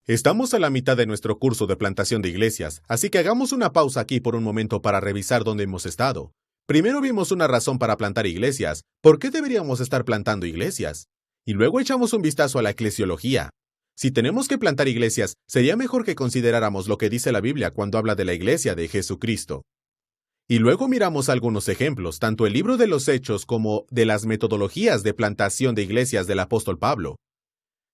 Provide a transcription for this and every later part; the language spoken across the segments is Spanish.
Estamos a la mitad de nuestro curso de plantación de iglesias, así que hagamos una pausa aquí por un momento para revisar dónde hemos estado. Primero vimos una razón para plantar iglesias. ¿Por qué deberíamos estar plantando iglesias? Y luego echamos un vistazo a la eclesiología. Si tenemos que plantar iglesias, sería mejor que consideráramos lo que dice la Biblia cuando habla de la iglesia de Jesucristo. Y luego miramos algunos ejemplos, tanto el libro de los Hechos como de las metodologías de plantación de iglesias del apóstol Pablo.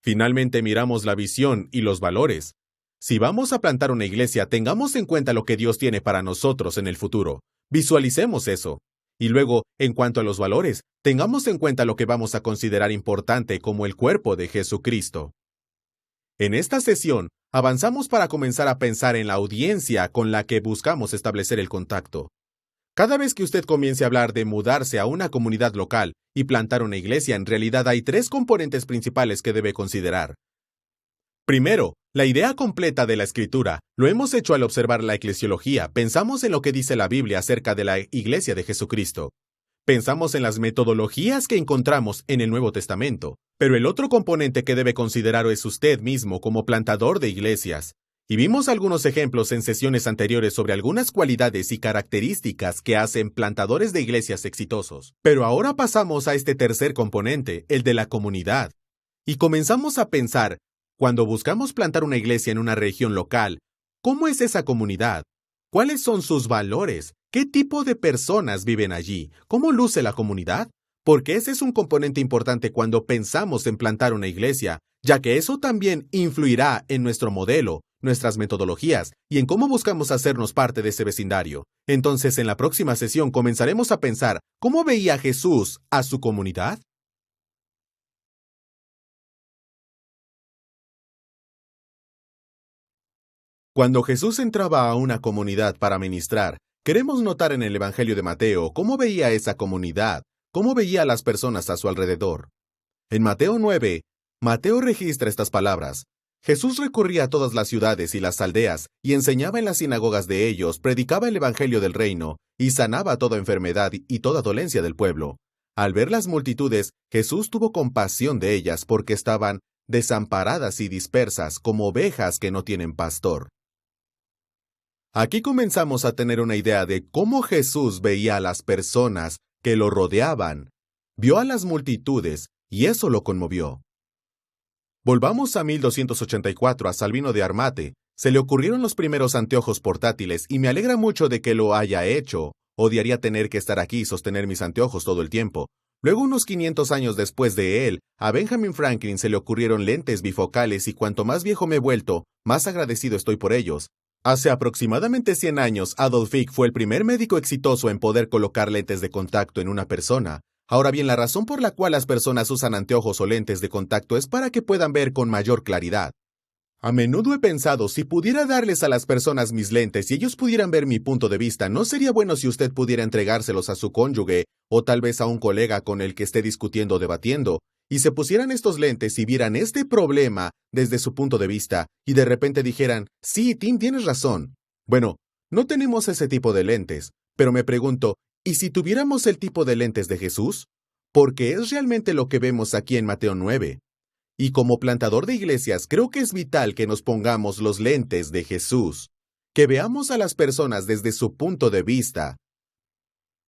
Finalmente miramos la visión y los valores. Si vamos a plantar una iglesia, tengamos en cuenta lo que Dios tiene para nosotros en el futuro. Visualicemos eso. Y luego, en cuanto a los valores, tengamos en cuenta lo que vamos a considerar importante como el cuerpo de Jesucristo. En esta sesión, avanzamos para comenzar a pensar en la audiencia con la que buscamos establecer el contacto. Cada vez que usted comience a hablar de mudarse a una comunidad local y plantar una iglesia, en realidad hay tres componentes principales que debe considerar. Primero, la idea completa de la escritura. Lo hemos hecho al observar la eclesiología. Pensamos en lo que dice la Biblia acerca de la iglesia de Jesucristo. Pensamos en las metodologías que encontramos en el Nuevo Testamento. Pero el otro componente que debe considerar es usted mismo como plantador de iglesias. Y vimos algunos ejemplos en sesiones anteriores sobre algunas cualidades y características que hacen plantadores de iglesias exitosos. Pero ahora pasamos a este tercer componente, el de la comunidad. Y comenzamos a pensar, cuando buscamos plantar una iglesia en una región local, ¿cómo es esa comunidad? ¿Cuáles son sus valores? ¿Qué tipo de personas viven allí? ¿Cómo luce la comunidad? Porque ese es un componente importante cuando pensamos en plantar una iglesia, ya que eso también influirá en nuestro modelo, nuestras metodologías y en cómo buscamos hacernos parte de ese vecindario. Entonces, en la próxima sesión comenzaremos a pensar, ¿cómo veía Jesús a su comunidad? Cuando Jesús entraba a una comunidad para ministrar, queremos notar en el Evangelio de Mateo cómo veía esa comunidad, cómo veía a las personas a su alrededor. En Mateo 9, Mateo registra estas palabras. Jesús recorría todas las ciudades y las aldeas y enseñaba en las sinagogas de ellos, predicaba el Evangelio del reino y sanaba toda enfermedad y toda dolencia del pueblo. Al ver las multitudes, Jesús tuvo compasión de ellas porque estaban desamparadas y dispersas como ovejas que no tienen pastor. Aquí comenzamos a tener una idea de cómo Jesús veía a las personas que lo rodeaban. Vio a las multitudes y eso lo conmovió. Volvamos a 1284 a Salvino de Armate. Se le ocurrieron los primeros anteojos portátiles y me alegra mucho de que lo haya hecho. Odiaría tener que estar aquí y sostener mis anteojos todo el tiempo. Luego, unos 500 años después de él, a Benjamin Franklin se le ocurrieron lentes bifocales y cuanto más viejo me he vuelto, más agradecido estoy por ellos. Hace aproximadamente 100 años, Adolf Fick fue el primer médico exitoso en poder colocar lentes de contacto en una persona. Ahora bien, la razón por la cual las personas usan anteojos o lentes de contacto es para que puedan ver con mayor claridad. A menudo he pensado, si pudiera darles a las personas mis lentes y ellos pudieran ver mi punto de vista, ¿no sería bueno si usted pudiera entregárselos a su cónyuge o tal vez a un colega con el que esté discutiendo o debatiendo? Y se pusieran estos lentes y vieran este problema desde su punto de vista y de repente dijeran, sí, Tim, tienes razón. Bueno, no tenemos ese tipo de lentes, pero me pregunto, ¿y si tuviéramos el tipo de lentes de Jesús? Porque es realmente lo que vemos aquí en Mateo 9. Y como plantador de iglesias, creo que es vital que nos pongamos los lentes de Jesús, que veamos a las personas desde su punto de vista.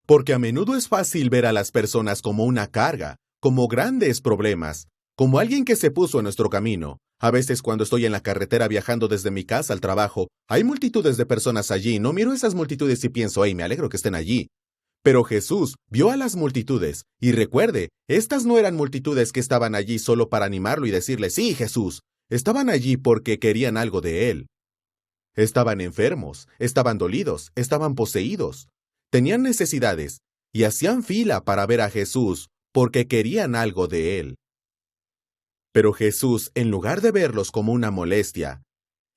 Porque a menudo es fácil ver a las personas como una carga, como grandes problemas, como alguien que se puso en nuestro camino. A veces cuando estoy en la carretera viajando desde mi casa al trabajo, hay multitudes de personas allí, no miro esas multitudes y pienso, me alegro que estén allí. Pero Jesús vio a las multitudes, y recuerde, estas no eran multitudes que estaban allí solo para animarlo y decirle, sí, Jesús, estaban allí porque querían algo de él. Estaban enfermos, estaban dolidos, estaban poseídos, tenían necesidades, y hacían fila para ver a Jesús porque querían algo de él. Pero Jesús, en lugar de verlos como una molestia,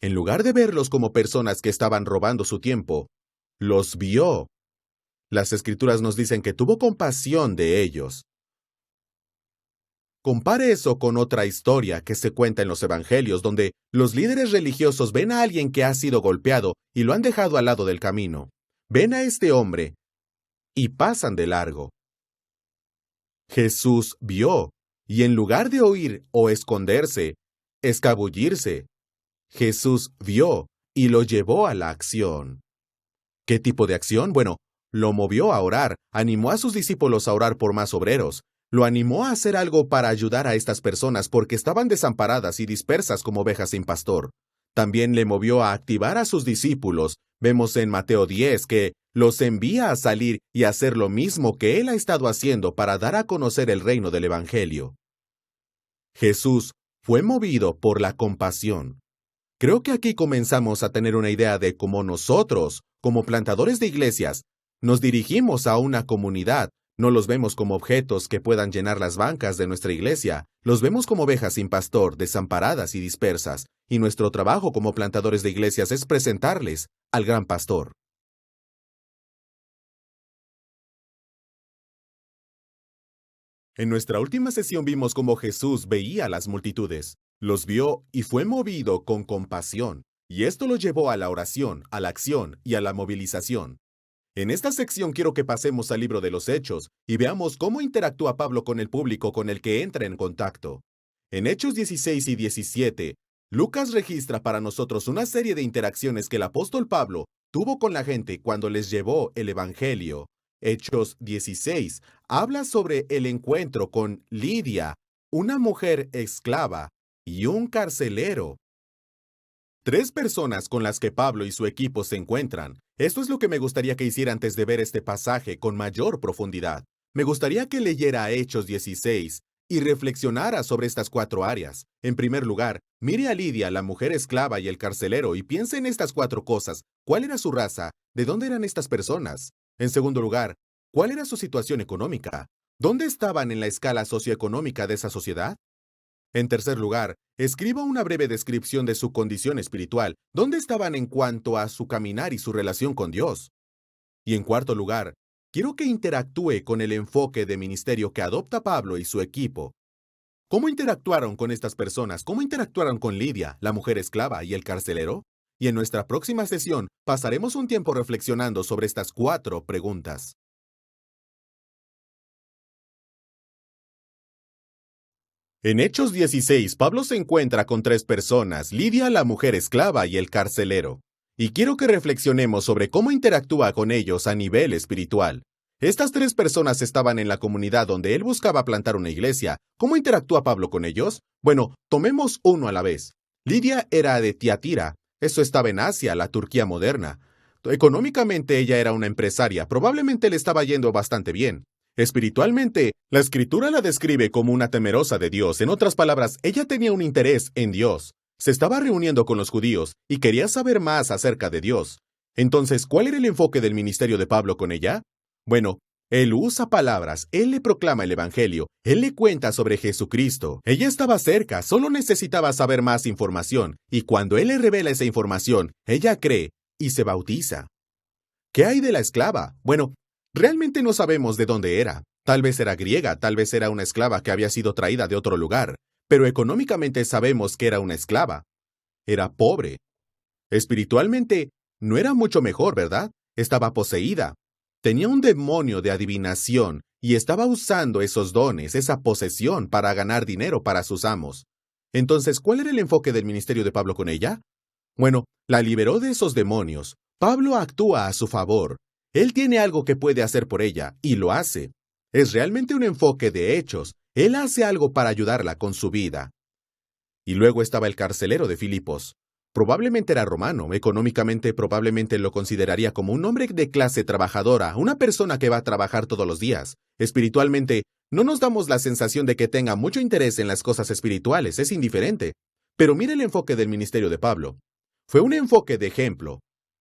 en lugar de verlos como personas que estaban robando su tiempo, los vio. Las Escrituras nos dicen que tuvo compasión de ellos. Compare eso con otra historia que se cuenta en los Evangelios, donde los líderes religiosos ven a alguien que ha sido golpeado y lo han dejado al lado del camino. Ven a este hombre y pasan de largo. Jesús vio, y en lugar de oír o esconderse, escabullirse, Jesús vio y lo llevó a la acción. ¿Qué tipo de acción? Bueno, lo movió a orar, animó a sus discípulos a orar por más obreros, lo animó a hacer algo para ayudar a estas personas porque estaban desamparadas y dispersas como ovejas sin pastor. También le movió a activar a sus discípulos. Vemos en Mateo 10 que los envía a salir y hacer lo mismo que él ha estado haciendo para dar a conocer el reino del Evangelio. Jesús fue movido por la compasión. Creo que aquí comenzamos a tener una idea de cómo nosotros, como plantadores de iglesias, nos dirigimos a una comunidad. No los vemos como objetos que puedan llenar las bancas de nuestra iglesia. Los vemos como ovejas sin pastor, desamparadas y dispersas. Y nuestro trabajo como plantadores de iglesias es presentarles al gran pastor. En nuestra última sesión vimos cómo Jesús veía a las multitudes. Los vio y fue movido con compasión. Y esto lo llevó a la oración, a la acción y a la movilización. En esta sección quiero que pasemos al libro de los Hechos y veamos cómo interactúa Pablo con el público con el que entra en contacto. En Hechos 16 y 17, Lucas registra para nosotros una serie de interacciones que el apóstol Pablo tuvo con la gente cuando les llevó el Evangelio. Hechos 16 habla sobre el encuentro con Lidia, una mujer esclava, y un carcelero. 3 personas con las que Pablo y su equipo se encuentran. Esto es lo que me gustaría que hiciera antes de ver este pasaje con mayor profundidad. Me gustaría que leyera Hechos 16 y reflexionara sobre estas 4 áreas. En primer lugar, mire a Lidia, la mujer esclava y el carcelero, y piense en estas 4 cosas. ¿Cuál era su raza? ¿De dónde eran estas personas? En segundo lugar, ¿cuál era su situación económica? ¿Dónde estaban en la escala socioeconómica de esa sociedad? En tercer lugar, escriba una breve descripción de su condición espiritual. ¿Dónde estaban en cuanto a su caminar y su relación con Dios? Y en cuarto lugar, quiero que interactúe con el enfoque de ministerio que adopta Pablo y su equipo. ¿Cómo interactuaron con estas personas? ¿Cómo interactuaron con Lidia, la mujer esclava y el carcelero? Y en nuestra próxima sesión pasaremos un tiempo reflexionando sobre estas 4 preguntas. En Hechos 16, Pablo se encuentra con 3 personas, Lidia, la mujer esclava y el carcelero. Y quiero que reflexionemos sobre cómo interactúa con ellos a nivel espiritual. Estas 3 personas estaban en la comunidad donde él buscaba plantar una iglesia. ¿Cómo interactúa Pablo con ellos? Bueno, tomemos uno a la vez. Lidia era de Tiatira. Eso estaba en Asia, la Turquía moderna. Económicamente ella era una empresaria. Probablemente le estaba yendo bastante bien. Espiritualmente, la Escritura la describe como una temerosa de Dios. En otras palabras, ella tenía un interés en Dios. Se estaba reuniendo con los judíos y quería saber más acerca de Dios. Entonces, ¿cuál era el enfoque del ministerio de Pablo con ella? Bueno, él usa palabras, él le proclama el Evangelio, él le cuenta sobre Jesucristo. Ella estaba cerca, solo necesitaba saber más información, y cuando él le revela esa información, ella cree y se bautiza. ¿Qué hay de la esclava? Bueno, realmente no sabemos de dónde era. Tal vez era griega, tal vez era una esclava que había sido traída de otro lugar, pero económicamente sabemos que era una esclava. Era pobre. Espiritualmente, no era mucho mejor, ¿verdad? Estaba poseída. Tenía un demonio de adivinación y estaba usando esos dones, esa posesión, para ganar dinero para sus amos. Entonces, ¿cuál era el enfoque del ministerio de Pablo con ella? Bueno, la liberó de esos demonios. Pablo actúa a su favor. Él tiene algo que puede hacer por ella, y lo hace. Es realmente un enfoque de hechos. Él hace algo para ayudarla con su vida. Y luego estaba el carcelero de Filipos. Probablemente era romano, económicamente probablemente lo consideraría como un hombre de clase trabajadora, una persona que va a trabajar todos los días. Espiritualmente, no nos damos la sensación de que tenga mucho interés en las cosas espirituales, es indiferente. Pero mire el enfoque del ministerio de Pablo. Fue un enfoque de ejemplo.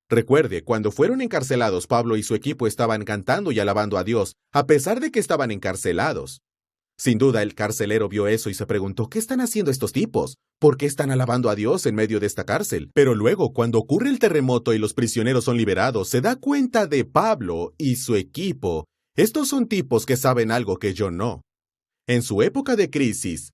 Recuerde, cuando fueron encarcelados, Pablo y su equipo estaban cantando y alabando a Dios, a pesar de que estaban encarcelados. Sin duda, el carcelero vio eso y se preguntó, ¿qué están haciendo estos tipos? ¿Por qué están alabando a Dios en medio de esta cárcel? Pero luego, cuando ocurre el terremoto y los prisioneros son liberados, se da cuenta de Pablo y su equipo. Estos son tipos que saben algo que yo no. En su época de crisis,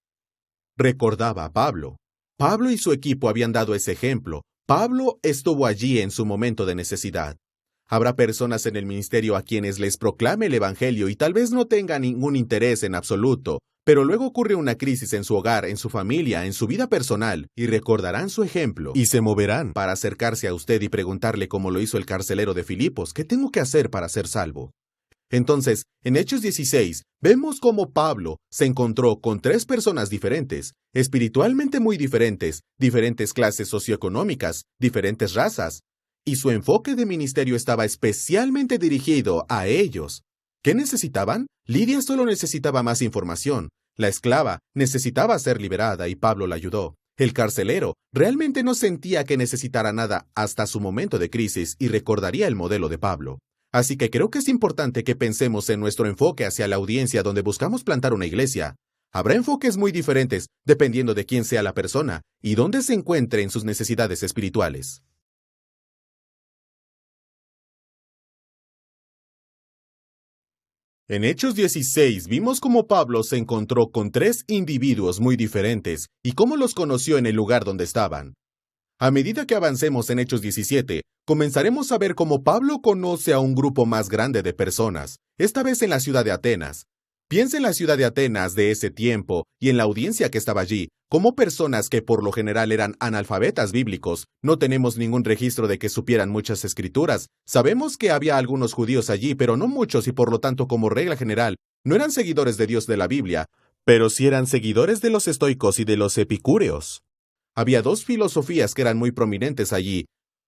recordaba a Pablo. Pablo y su equipo habían dado ese ejemplo. Pablo estuvo allí en su momento de necesidad. Habrá personas en el ministerio a quienes les proclame el Evangelio y tal vez no tengan ningún interés en absoluto, Pero luego ocurre una crisis en su hogar, en su familia, en su vida personal, y recordarán su ejemplo, y se moverán para acercarse a usted y preguntarle como lo hizo el carcelero de Filipos, ¿qué tengo que hacer para ser salvo? Entonces, en Hechos 16, vemos cómo Pablo se encontró con 3 personas diferentes, espiritualmente muy diferentes, diferentes clases socioeconómicas, diferentes razas, y su enfoque de ministerio estaba especialmente dirigido a ellos. ¿Qué necesitaban? Lidia solo necesitaba más información. La esclava necesitaba ser liberada y Pablo la ayudó. El carcelero realmente no sentía que necesitara nada hasta su momento de crisis y recordaría el modelo de Pablo. Así que creo que es importante que pensemos en nuestro enfoque hacia la audiencia donde buscamos plantar una iglesia. Habrá enfoques muy diferentes dependiendo de quién sea la persona y dónde se encuentre en sus necesidades espirituales. En Hechos 16 vimos cómo Pablo se encontró con 3 individuos muy diferentes y cómo los conoció en el lugar donde estaban. A medida que avancemos en Hechos 17, comenzaremos a ver cómo Pablo conoce a un grupo más grande de personas, esta vez en la ciudad de Atenas. Piensa en la ciudad de Atenas de ese tiempo y en la audiencia que estaba allí, como personas que por lo general eran analfabetas bíblicos. No tenemos ningún registro de que supieran muchas escrituras. Sabemos que había algunos judíos allí, pero no muchos y por lo tanto, como regla general, no eran seguidores de Dios de la Biblia, pero sí eran seguidores de los estoicos y de los epicúreos. Había 2 filosofías que eran muy prominentes allí.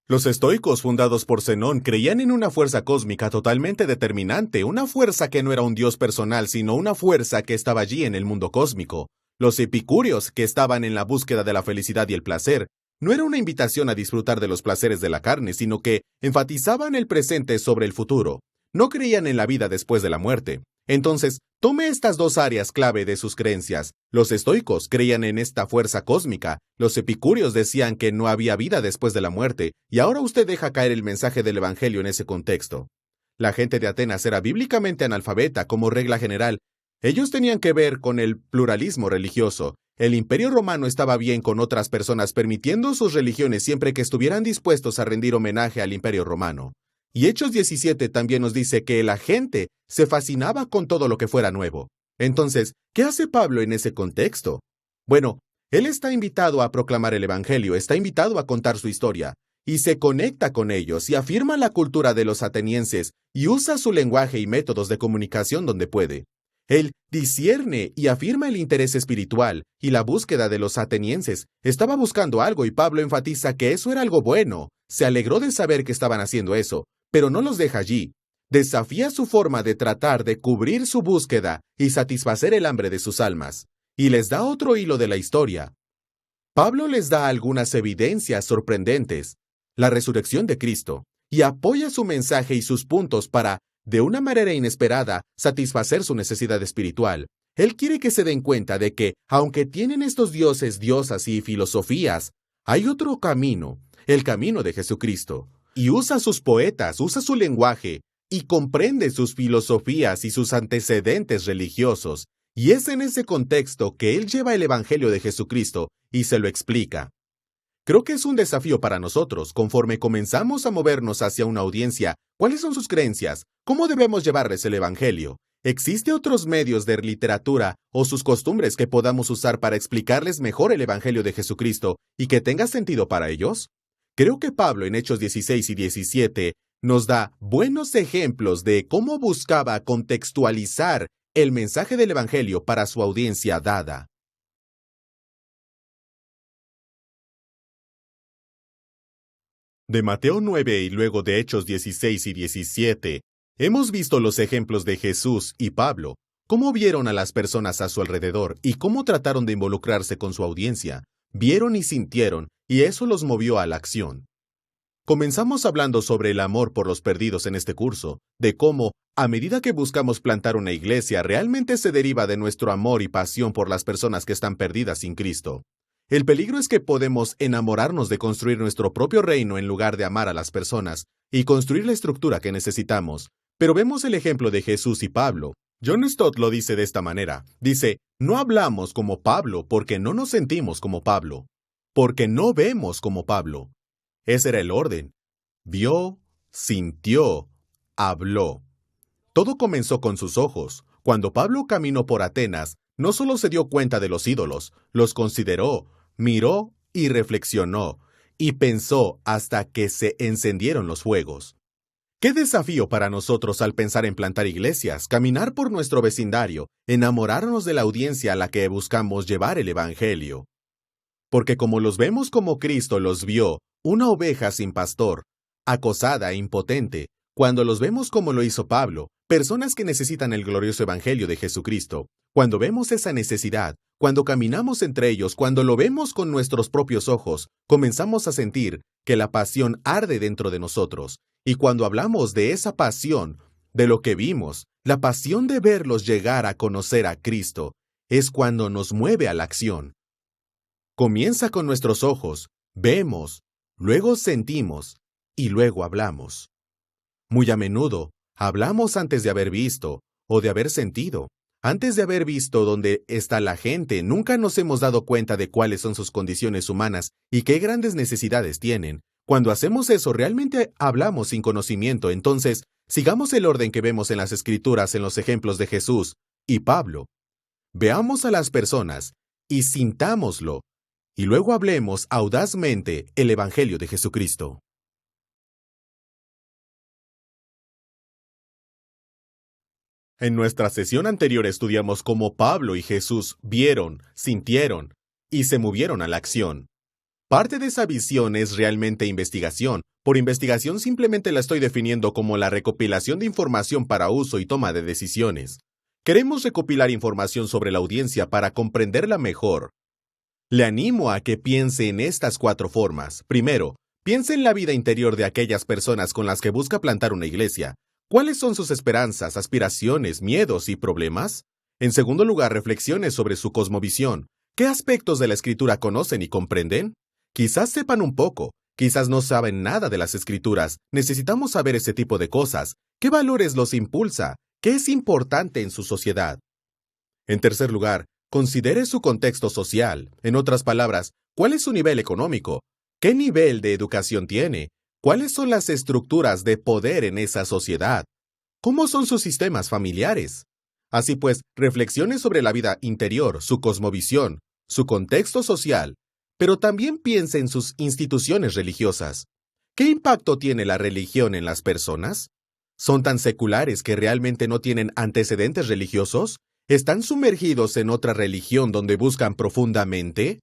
Los estoicos, fundados por Zenón, creían en una fuerza cósmica totalmente determinante, una fuerza que no era un dios personal, sino una fuerza que estaba allí en el mundo cósmico. Los epicúreos, que estaban en la búsqueda de la felicidad y el placer, no era una invitación a disfrutar de los placeres de la carne, sino que enfatizaban el presente sobre el futuro. No creían en la vida después de la muerte. Entonces, tome estas 2 áreas clave de sus creencias. Los estoicos creían en esta fuerza cósmica, los epicúreos decían que no había vida después de la muerte, y ahora usted deja caer el mensaje del Evangelio en ese contexto. La gente de Atenas era bíblicamente analfabeta como regla general. Ellos tenían que ver con el pluralismo religioso. El Imperio Romano estaba bien con otras personas permitiendo sus religiones siempre que estuvieran dispuestos a rendir homenaje al Imperio Romano. Y Hechos 17 también nos dice que la gente se fascinaba con todo lo que fuera nuevo. Entonces, ¿qué hace Pablo en ese contexto? Bueno, él está invitado a proclamar el Evangelio, está invitado a contar su historia, y se conecta con ellos y afirma la cultura de los atenienses y usa su lenguaje y métodos de comunicación donde puede. Él discierne y afirma el interés espiritual y la búsqueda de los atenienses. Estaba buscando algo y Pablo enfatiza que eso era algo bueno. Se alegró de saber que estaban haciendo eso, pero no los deja allí. Desafía su forma de tratar de cubrir su búsqueda y satisfacer el hambre de sus almas, y les da otro hilo de la historia. Pablo les da algunas evidencias sorprendentes, la resurrección de Cristo, y apoya su mensaje y sus puntos para, de una manera inesperada, satisfacer su necesidad espiritual. Él quiere que se den cuenta de que, aunque tienen estos dioses, diosas y filosofías, hay otro camino, el camino de Jesucristo. Y usa sus poetas, usa su lenguaje, y comprende sus filosofías y sus antecedentes religiosos. Y es en ese contexto que él lleva el Evangelio de Jesucristo y se lo explica. Creo que es un desafío para nosotros, conforme comenzamos a movernos hacia una audiencia. ¿Cuáles son sus creencias? ¿Cómo debemos llevarles el Evangelio? ¿Existe otros medios de literatura o sus costumbres que podamos usar para explicarles mejor el Evangelio de Jesucristo y que tenga sentido para ellos? Creo que Pablo en Hechos 16 y 17 nos da buenos ejemplos de cómo buscaba contextualizar el mensaje del Evangelio para su audiencia dada. De Mateo 9 y luego de Hechos 16 y 17, hemos visto los ejemplos de Jesús y Pablo, cómo vieron a las personas a su alrededor y cómo trataron de involucrarse con su audiencia. Vieron y sintieron, y eso los movió a la acción. Comenzamos hablando sobre el amor por los perdidos en este curso, de cómo, a medida que buscamos plantar una iglesia, realmente se deriva de nuestro amor y pasión por las personas que están perdidas sin Cristo. El peligro es que podemos enamorarnos de construir nuestro propio reino en lugar de amar a las personas y construir la estructura que necesitamos. Pero vemos el ejemplo de Jesús y Pablo. John Stott lo dice de esta manera. Dice, no hablamos como Pablo porque no nos sentimos como Pablo, porque no vemos como Pablo. Ese era el orden. Vio, sintió, habló. Todo comenzó con sus ojos. Cuando Pablo caminó por Atenas, no solo se dio cuenta de los ídolos, los consideró, miró y reflexionó, y pensó hasta que se encendieron los fuegos. ¡Qué desafío para nosotros al pensar en plantar iglesias, caminar por nuestro vecindario, enamorarnos de la audiencia a la que buscamos llevar el Evangelio! Porque como los vemos como Cristo los vio, una oveja sin pastor, acosada e impotente, cuando los vemos como lo hizo Pablo, personas que necesitan el glorioso Evangelio de Jesucristo, cuando vemos esa necesidad, cuando caminamos entre ellos, cuando lo vemos con nuestros propios ojos, comenzamos a sentir que la pasión arde dentro de nosotros. Y cuando hablamos de esa pasión, de lo que vimos, la pasión de verlos llegar a conocer a Cristo, es cuando nos mueve a la acción. Comienza con nuestros ojos, vemos, luego sentimos y luego hablamos. Muy a menudo, hablamos antes de haber visto o de haber sentido. Antes de haber visto dónde está la gente, nunca nos hemos dado cuenta de cuáles son sus condiciones humanas y qué grandes necesidades tienen. Cuando hacemos eso, realmente hablamos sin conocimiento. Entonces, sigamos el orden que vemos en las Escrituras en los ejemplos de Jesús y Pablo. Veamos a las personas y sintámoslo, y luego hablemos audazmente el Evangelio de Jesucristo. En nuestra sesión anterior estudiamos cómo Pablo y Jesús vieron, sintieron y se movieron a la acción. Parte de esa visión es realmente investigación. Por investigación simplemente la estoy definiendo como la recopilación de información para uso y toma de decisiones. Queremos recopilar información sobre la audiencia para comprenderla mejor. Le animo a que piense en estas 4 formas. Primero, piense en la vida interior de aquellas personas con las que busca plantar una iglesia. ¿Cuáles son sus esperanzas, aspiraciones, miedos y problemas? En segundo lugar, reflexione sobre su cosmovisión. ¿Qué aspectos de la Escritura conocen y comprenden? Quizás sepan un poco, quizás no saben nada de las Escrituras. Necesitamos saber ese tipo de cosas. ¿Qué valores los impulsa? ¿Qué es importante en su sociedad? En tercer lugar, considere su contexto social. En otras palabras, ¿cuál es su nivel económico? ¿Qué nivel de educación tiene? ¿Cuáles son las estructuras de poder en esa sociedad? ¿Cómo son sus sistemas familiares? Así pues, reflexione sobre la vida interior, su cosmovisión, su contexto social, pero también piense en sus instituciones religiosas. ¿Qué impacto tiene la religión en las personas? ¿Son tan seculares que realmente no tienen antecedentes religiosos? ¿Están sumergidos en otra religión donde buscan profundamente?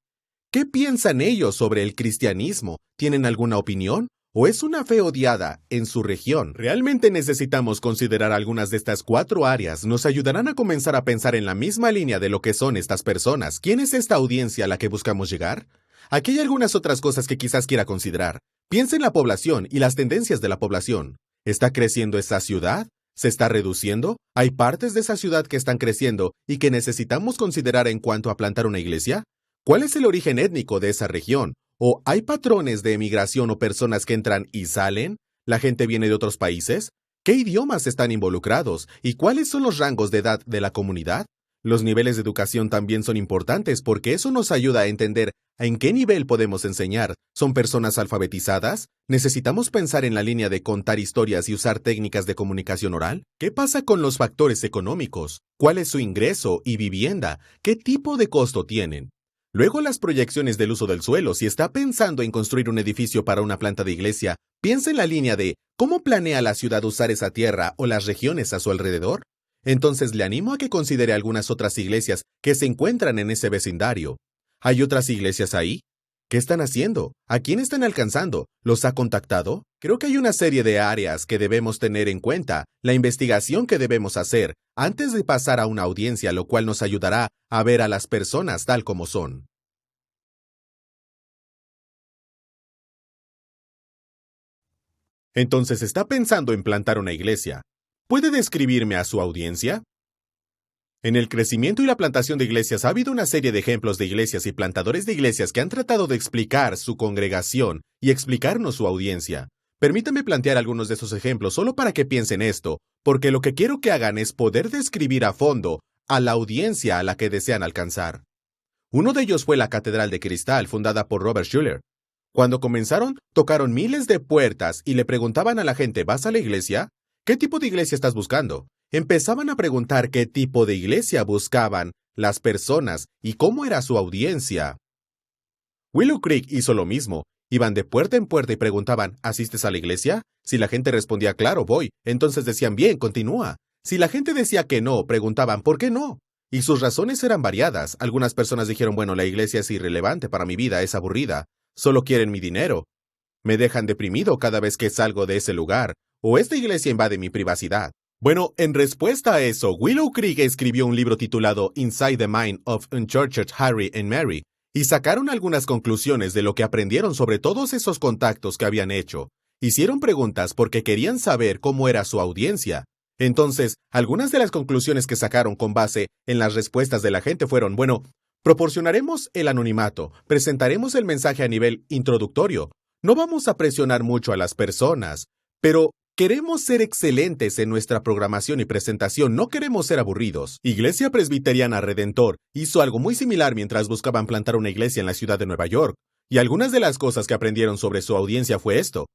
¿Qué piensan ellos sobre el cristianismo? ¿Tienen alguna opinión? ¿O es una fe odiada en su región? Realmente necesitamos considerar algunas de estas 4 áreas. Nos ayudarán a comenzar a pensar en la misma línea de lo que son estas personas. ¿Quién es esta audiencia a la que buscamos llegar? Aquí hay algunas otras cosas que quizás quiera considerar. Piensa en la población y las tendencias de la población. ¿Está creciendo esa ciudad? ¿Se está reduciendo? ¿Hay partes de esa ciudad que están creciendo y que necesitamos considerar en cuanto a plantar una iglesia? ¿Cuál es el origen étnico de esa región? ¿O hay patrones de emigración o personas que entran y salen? ¿La gente viene de otros países? ¿Qué idiomas están involucrados? ¿Y cuáles son los rangos de edad de la comunidad? Los niveles de educación también son importantes porque eso nos ayuda a entender en qué nivel podemos enseñar. ¿Son personas alfabetizadas? ¿Necesitamos pensar en la línea de contar historias y usar técnicas de comunicación oral? ¿Qué pasa con los factores económicos? ¿Cuál es su ingreso y vivienda? ¿Qué tipo de costo tienen? Luego las proyecciones del uso del suelo. Si está pensando en construir un edificio para una planta de iglesia, piensa en la línea de ¿cómo planea la ciudad usar esa tierra o las regiones a su alrededor? Entonces le animo a que considere algunas otras iglesias que se encuentran en ese vecindario. ¿Hay otras iglesias ahí? ¿Qué están haciendo? ¿A quién están alcanzando? ¿Los ha contactado? Creo que hay una serie de áreas que debemos tener en cuenta, la investigación que debemos hacer antes de pasar a una audiencia, lo cual nos ayudará a ver a las personas tal como son. Entonces está pensando en plantar una iglesia. ¿Puede describirme a su audiencia? En el crecimiento y la plantación de iglesias ha habido una serie de ejemplos de iglesias y plantadores de iglesias que han tratado de explicar su congregación y explicarnos su audiencia. Permítame plantear algunos de esos ejemplos solo para que piensen esto, porque lo que quiero que hagan es poder describir a fondo a la audiencia a la que desean alcanzar. Uno de ellos fue la Catedral de Cristal, fundada por Robert Schuller. Cuando comenzaron, tocaron miles de puertas y le preguntaban a la gente, ¿vas a la iglesia? ¿Qué tipo de iglesia estás buscando? Empezaban a preguntar qué tipo de iglesia buscaban las personas y cómo era su audiencia. Willow Creek hizo lo mismo. Iban de puerta en puerta y preguntaban, ¿asistes a la iglesia? Si la gente respondía, claro, voy, entonces decían, bien, continúa. Si la gente decía que no, preguntaban, ¿por qué no? Y sus razones eran variadas. Algunas personas dijeron, bueno, la iglesia es irrelevante para mi vida, es aburrida. Solo quieren mi dinero. Me dejan deprimido cada vez que salgo de ese lugar. O esta iglesia invade mi privacidad. Bueno, en respuesta a eso, Willow Creek escribió un libro titulado Inside the Mind of Unchurched Harry and Mary, y sacaron algunas conclusiones de lo que aprendieron sobre todos esos contactos que habían hecho. Hicieron preguntas porque querían saber cómo era su audiencia. Entonces, algunas de las conclusiones que sacaron con base en las respuestas de la gente fueron, bueno, proporcionaremos el anonimato, presentaremos el mensaje a nivel introductorio, no vamos a presionar mucho a las personas, pero queremos ser excelentes en nuestra programación y presentación, no queremos ser aburridos. Iglesia Presbiteriana Redentor hizo algo muy similar mientras buscaban plantar una iglesia en la ciudad de Nueva York, y algunas de las cosas que aprendieron sobre su audiencia fue esto.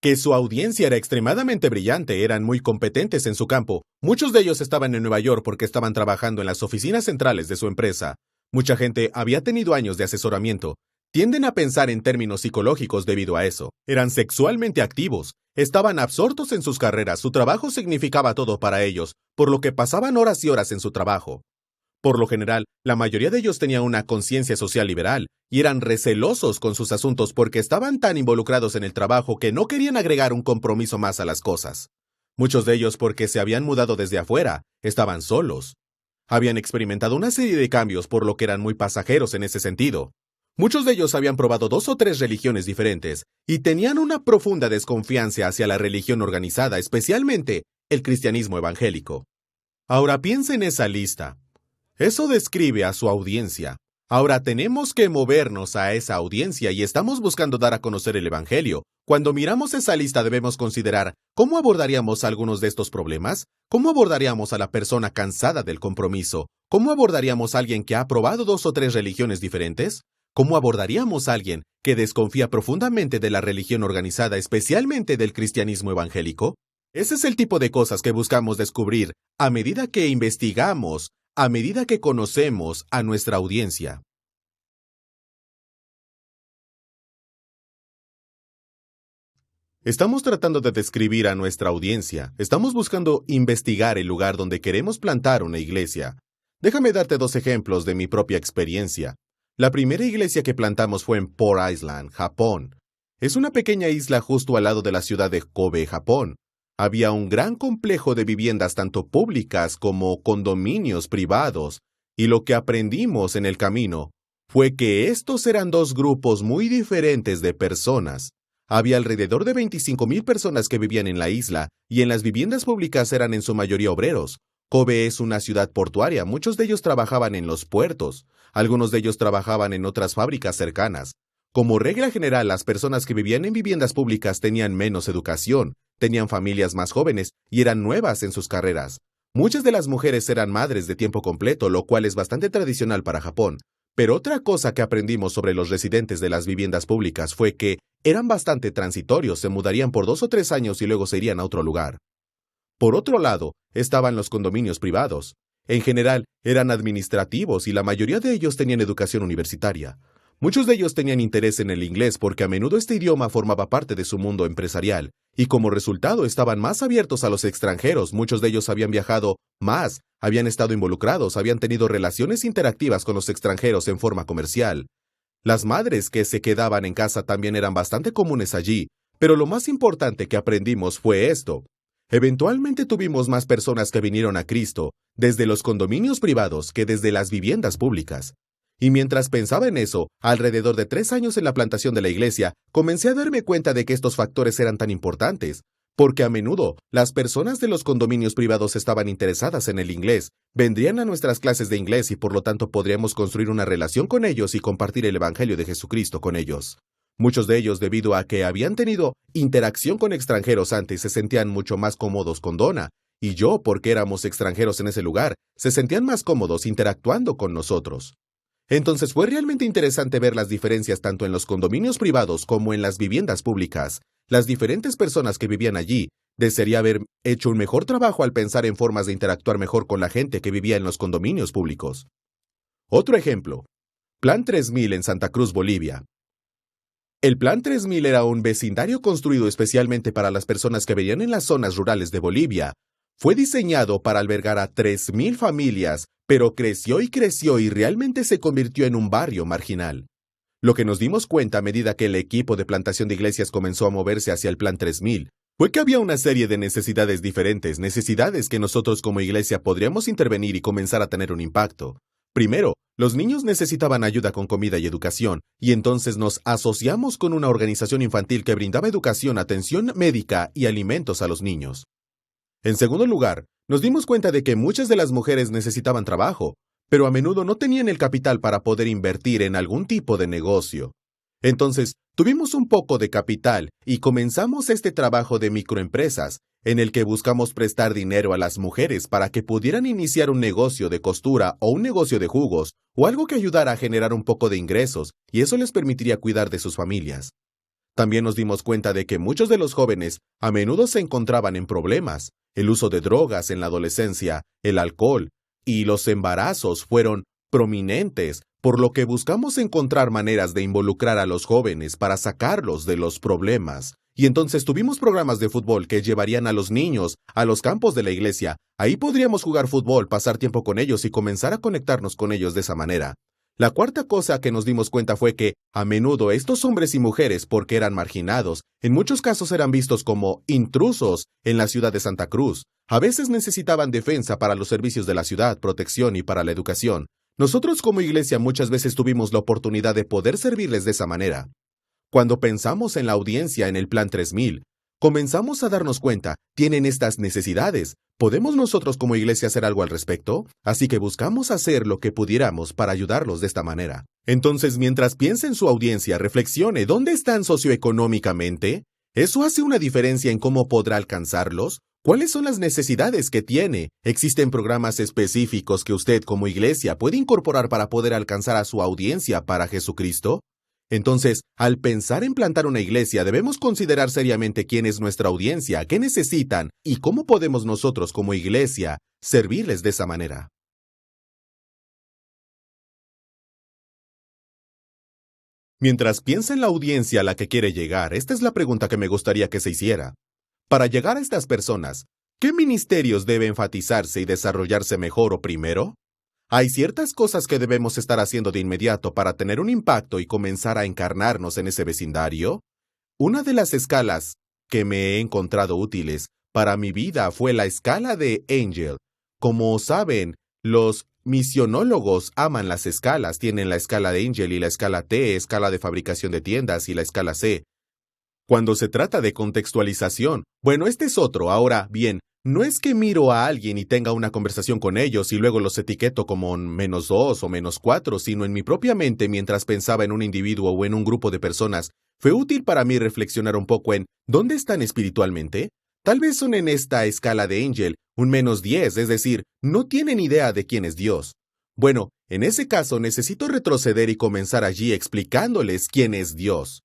Que su audiencia era extremadamente brillante, eran muy competentes en su campo. Muchos de ellos estaban en Nueva York porque estaban trabajando en las oficinas centrales de su empresa. Mucha gente había tenido años de asesoramiento. Tienden a pensar en términos psicológicos debido a eso. Eran sexualmente activos, estaban absortos en sus carreras, su trabajo significaba todo para ellos, por lo que pasaban horas y horas en su trabajo. Por lo general, la mayoría de ellos tenían una conciencia social liberal y eran recelosos con sus asuntos porque estaban tan involucrados en el trabajo que no querían agregar un compromiso más a las cosas. Muchos de ellos, porque se habían mudado desde afuera, estaban solos. Habían experimentado una serie de cambios por lo que eran muy pasajeros en ese sentido. Muchos de ellos habían probado 2 o 3 religiones diferentes y tenían una profunda desconfianza hacia la religión organizada, especialmente el cristianismo evangélico. Ahora piensa en esa lista. Eso describe a su audiencia. Ahora tenemos que movernos a esa audiencia y estamos buscando dar a conocer el Evangelio. Cuando miramos esa lista debemos considerar ¿cómo abordaríamos algunos de estos problemas? ¿Cómo abordaríamos a la persona cansada del compromiso? ¿Cómo abordaríamos a alguien que ha probado 2 o 3 religiones diferentes? ¿Cómo abordaríamos a alguien que desconfía profundamente de la religión organizada, especialmente del cristianismo evangélico? Ese es el tipo de cosas que buscamos descubrir a medida que investigamos, a medida que conocemos a nuestra audiencia. Estamos tratando de describir a nuestra audiencia. Estamos buscando investigar el lugar donde queremos plantar una iglesia. Déjame darte 2 ejemplos de mi propia experiencia. La primera iglesia que plantamos fue en Port Island, Japón. Es una pequeña isla justo al lado de la ciudad de Kobe, Japón. Había un gran complejo de viviendas tanto públicas como condominios privados, y lo que aprendimos en el camino fue que estos eran 2 grupos muy diferentes de personas. Había alrededor de 25,000 personas que vivían en la isla, y en las viviendas públicas eran en su mayoría obreros. Kobe es una ciudad portuaria, muchos de ellos trabajaban en los puertos, algunos de ellos trabajaban en otras fábricas cercanas. Como regla general, las personas que vivían en viviendas públicas tenían menos educación, tenían familias más jóvenes y eran nuevas en sus carreras. Muchas de las mujeres eran madres de tiempo completo, lo cual es bastante tradicional para Japón. Pero otra cosa que aprendimos sobre los residentes de las viviendas públicas fue que eran bastante transitorios, se mudarían por 2 o 3 años y luego se irían a otro lugar. Por otro lado, estaban los condominios privados. En general, eran administrativos y la mayoría de ellos tenían educación universitaria. Muchos de ellos tenían interés en el inglés porque a menudo este idioma formaba parte de su mundo empresarial, y como resultado estaban más abiertos a los extranjeros. Muchos de ellos habían viajado más, habían estado involucrados, habían tenido relaciones interactivas con los extranjeros en forma comercial. Las madres que se quedaban en casa también eran bastante comunes allí, pero lo más importante que aprendimos fue esto. Eventualmente tuvimos más personas que vinieron a Cristo desde los condominios privados que desde las viviendas públicas. Y mientras pensaba en eso, alrededor de 3 años en la plantación de la iglesia, comencé a darme cuenta de que estos factores eran tan importantes, porque a menudo las personas de los condominios privados estaban interesadas en el inglés, vendrían a nuestras clases de inglés y por lo tanto podríamos construir una relación con ellos y compartir el Evangelio de Jesucristo con ellos. Muchos de ellos, debido a que habían tenido interacción con extranjeros antes, se sentían mucho más cómodos con Donna, y yo, porque éramos extranjeros en ese lugar, se sentían más cómodos interactuando con nosotros. Entonces fue realmente interesante ver las diferencias tanto en los condominios privados como en las viviendas públicas. Las diferentes personas que vivían allí desearía haber hecho un mejor trabajo al pensar en formas de interactuar mejor con la gente que vivía en los condominios públicos. Otro ejemplo, Plan 3000 en Santa Cruz, Bolivia. El Plan 3000 era un vecindario construido especialmente para las personas que vivían en las zonas rurales de Bolivia. Fue diseñado para albergar a 3000 familias, pero creció y realmente se convirtió en un barrio marginal. Lo que nos dimos cuenta a medida que el equipo de plantación de iglesias comenzó a moverse hacia el Plan 3000 fue que había una serie de necesidades diferentes, necesidades que nosotros como iglesia podríamos intervenir y comenzar a tener un impacto. Primero, los niños necesitaban ayuda con comida y educación, y entonces nos asociamos con una organización infantil que brindaba educación, atención médica y alimentos a los niños. En segundo lugar, nos dimos cuenta de que muchas de las mujeres necesitaban trabajo, pero a menudo no tenían el capital para poder invertir en algún tipo de negocio. Entonces, tuvimos un poco de capital y comenzamos este trabajo de microempresas, en el que buscamos prestar dinero a las mujeres para que pudieran iniciar un negocio de costura o un negocio de jugos, o algo que ayudara a generar un poco de ingresos, y eso les permitiría cuidar de sus familias. También nos dimos cuenta de que muchos de los jóvenes a menudo se encontraban en problemas. El uso de drogas en la adolescencia, el alcohol y los embarazos fueron prominentes, por lo que buscamos encontrar maneras de involucrar a los jóvenes para sacarlos de los problemas. Y entonces tuvimos programas de fútbol que llevarían a los niños a los campos de la iglesia. Ahí podríamos jugar fútbol, pasar tiempo con ellos y comenzar a conectarnos con ellos de esa manera. La cuarta cosa que nos dimos cuenta fue que, a menudo, estos hombres y mujeres, porque eran marginados, en muchos casos eran vistos como intrusos en la ciudad de Santa Cruz. A veces necesitaban defensa para los servicios de la ciudad, protección y para la educación. Nosotros como iglesia muchas veces tuvimos la oportunidad de poder servirles de esa manera. Cuando pensamos en la audiencia en el Plan 3000, comenzamos a darnos cuenta, tienen estas necesidades. ¿Podemos nosotros como iglesia hacer algo al respecto? Así que buscamos hacer lo que pudiéramos para ayudarlos de esta manera. Entonces, mientras piense en su audiencia, reflexione, ¿dónde están socioeconómicamente? ¿Eso hace una diferencia en cómo podrá alcanzarlos? ¿Cuáles son las necesidades que tiene? ¿Existen programas específicos que usted como iglesia puede incorporar para poder alcanzar a su audiencia para Jesucristo? Entonces, al pensar en plantar una iglesia, debemos considerar seriamente quién es nuestra audiencia, qué necesitan y cómo podemos nosotros como iglesia servirles de esa manera. Mientras piensa en la audiencia a la que quiere llegar, esta es la pregunta que me gustaría que se hiciera. Para llegar a estas personas, ¿qué ministerios debe enfatizarse y desarrollarse mejor o primero? Hay ciertas cosas que debemos estar haciendo de inmediato para tener un impacto y comenzar a encarnarnos en ese vecindario. Una de las escalas que me he encontrado útiles para mi vida fue la escala de Angel. Como saben, los misionólogos aman las escalas. Tienen la escala de Angel y la escala T, escala de fabricación de tiendas, y la escala C. Cuando se trata de contextualización, bueno, este es otro. Ahora bien, no es que miro a alguien y tenga una conversación con ellos y luego los etiqueto como -2 o -4, sino en mi propia mente mientras pensaba en un individuo o en un grupo de personas. Fue útil para mí reflexionar un poco en ¿dónde están espiritualmente? Tal vez son en esta escala de Angel, un -10, es decir, no tienen idea de quién es Dios. Bueno, en ese caso necesito retroceder y comenzar allí explicándoles quién es Dios.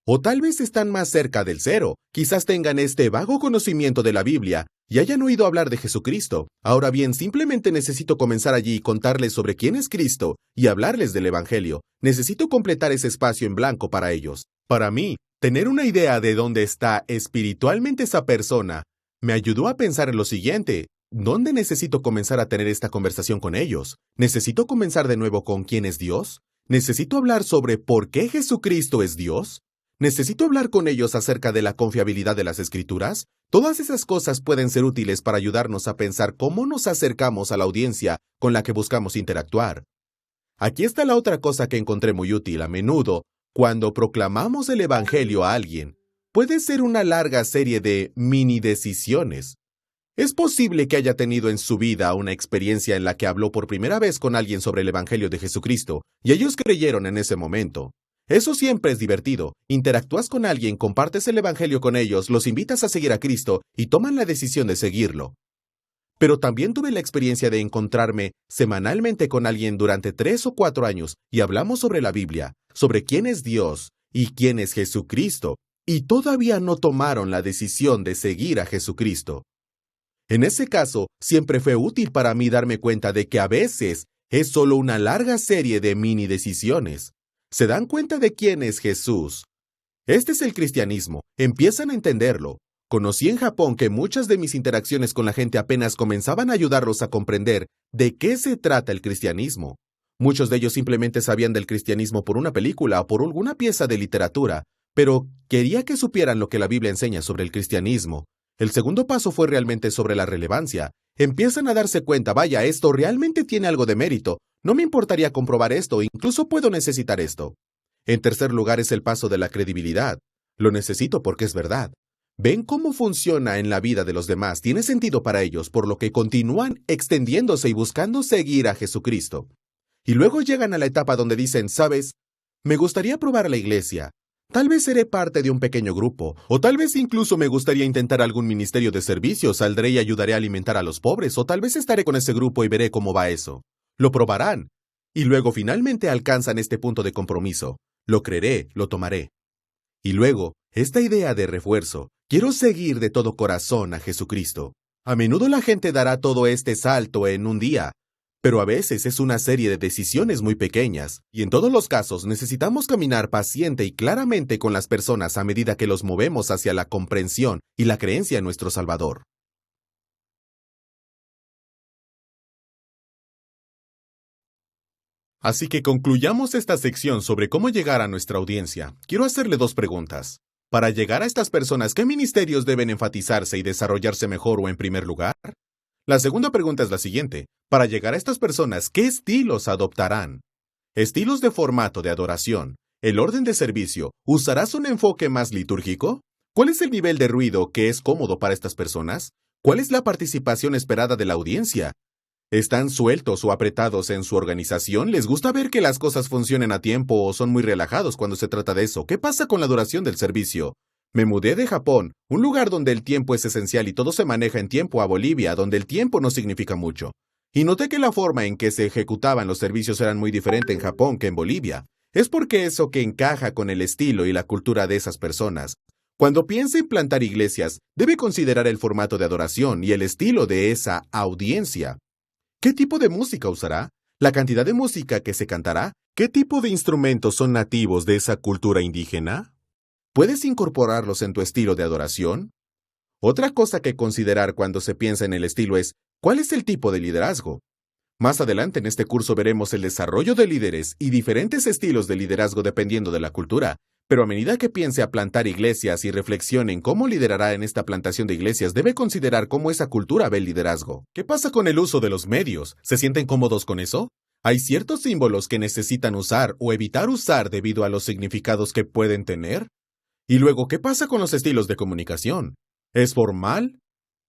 O tal vez están más cerca del 0, quizás tengan este vago conocimiento de la Biblia y hayan oído hablar de Jesucristo. Ahora bien, simplemente necesito comenzar allí y contarles sobre quién es Cristo y hablarles del Evangelio. Necesito completar ese espacio en blanco para ellos. Para mí, tener una idea de dónde está espiritualmente esa persona me ayudó a pensar en lo siguiente. ¿Dónde necesito comenzar a tener esta conversación con ellos? ¿Necesito comenzar de nuevo con quién es Dios? ¿Necesito hablar sobre por qué Jesucristo es Dios? ¿Necesito hablar con ellos acerca de la confiabilidad de las Escrituras? Todas esas cosas pueden ser útiles para ayudarnos a pensar cómo nos acercamos a la audiencia con la que buscamos interactuar. Aquí está la otra cosa que encontré muy útil. A menudo, cuando proclamamos el Evangelio a alguien, puede ser una larga serie de mini decisiones. Es posible que haya tenido en su vida una experiencia en la que habló por primera vez con alguien sobre el Evangelio de Jesucristo, y ellos creyeron en ese momento. Eso siempre es divertido. Interactúas con alguien, compartes el Evangelio con ellos, los invitas a seguir a Cristo y toman la decisión de seguirlo. Pero también tuve la experiencia de encontrarme semanalmente con alguien durante 3 o 4 años y hablamos sobre la Biblia, sobre quién es Dios y quién es Jesucristo, y todavía no tomaron la decisión de seguir a Jesucristo. En ese caso, siempre fue útil para mí darme cuenta de que a veces es solo una larga serie de mini decisiones. ¿Se dan cuenta de quién es Jesús? Este es el cristianismo. Empiezan a entenderlo. Conocí en Japón que muchas de mis interacciones con la gente apenas comenzaban a ayudarlos a comprender de qué se trata el cristianismo. Muchos de ellos simplemente sabían del cristianismo por una película o por alguna pieza de literatura, pero quería que supieran lo que la Biblia enseña sobre el cristianismo. El segundo paso fue realmente sobre la relevancia. Empiezan a darse cuenta, vaya, esto realmente tiene algo de mérito. No me importaría comprobar esto, incluso puedo necesitar esto. En tercer lugar es el paso de la credibilidad. Lo necesito porque es verdad. Ven cómo funciona en la vida de los demás, tiene sentido para ellos, por lo que continúan extendiéndose y buscando seguir a Jesucristo. Y luego llegan a la etapa donde dicen, ¿sabes? Me gustaría probar la iglesia. Tal vez seré parte de un pequeño grupo, o tal vez incluso me gustaría intentar algún ministerio de servicio, saldré y ayudaré a alimentar a los pobres, o tal vez estaré con ese grupo y veré cómo va eso. Lo probarán. Y luego finalmente alcanzan este punto de compromiso. Lo creeré, lo tomaré. Y luego, esta idea de refuerzo. Quiero seguir de todo corazón a Jesucristo. A menudo la gente dará todo este salto en un día, pero a veces es una serie de decisiones muy pequeñas, y en todos los casos necesitamos caminar paciente y claramente con las personas a medida que los movemos hacia la comprensión y la creencia en nuestro Salvador. Así que concluyamos esta sección sobre cómo llegar a nuestra audiencia. Quiero hacerle dos preguntas. Para llegar a estas personas, ¿qué ministerios deben enfatizarse y desarrollarse mejor o en primer lugar? La segunda pregunta es la siguiente. Para llegar a estas personas, ¿qué estilos adoptarán? Estilos de formato de adoración, el orden de servicio, ¿usarás un enfoque más litúrgico? ¿Cuál es el nivel de ruido que es cómodo para estas personas? ¿Cuál es la participación esperada de la audiencia? ¿Están sueltos o apretados en su organización? ¿Les gusta ver que las cosas funcionen a tiempo o son muy relajados cuando se trata de eso? ¿Qué pasa con la duración del servicio? Me mudé de Japón, un lugar donde el tiempo es esencial y todo se maneja en tiempo, a Bolivia, donde el tiempo no significa mucho. Y noté que la forma en que se ejecutaban los servicios eran muy diferente en Japón que en Bolivia. Es porque eso que encaja con el estilo y la cultura de esas personas. Cuando piense en plantar iglesias, debe considerar el formato de adoración y el estilo de esa audiencia. ¿Qué tipo de música usará? ¿La cantidad de música que se cantará? ¿Qué tipo de instrumentos son nativos de esa cultura indígena? ¿Puedes incorporarlos en tu estilo de adoración? Otra cosa que considerar cuando se piensa en el estilo es, ¿cuál es el tipo de liderazgo? Más adelante en este curso veremos el desarrollo de líderes y diferentes estilos de liderazgo dependiendo de la cultura, pero a medida que piense a plantar iglesias y reflexione en cómo liderará en esta plantación de iglesias, debe considerar cómo esa cultura ve el liderazgo. ¿Qué pasa con el uso de los medios? ¿Se sienten cómodos con eso? ¿Hay ciertos símbolos que necesitan usar o evitar usar debido a los significados que pueden tener? Y luego, ¿qué pasa con los estilos de comunicación? ¿Es formal?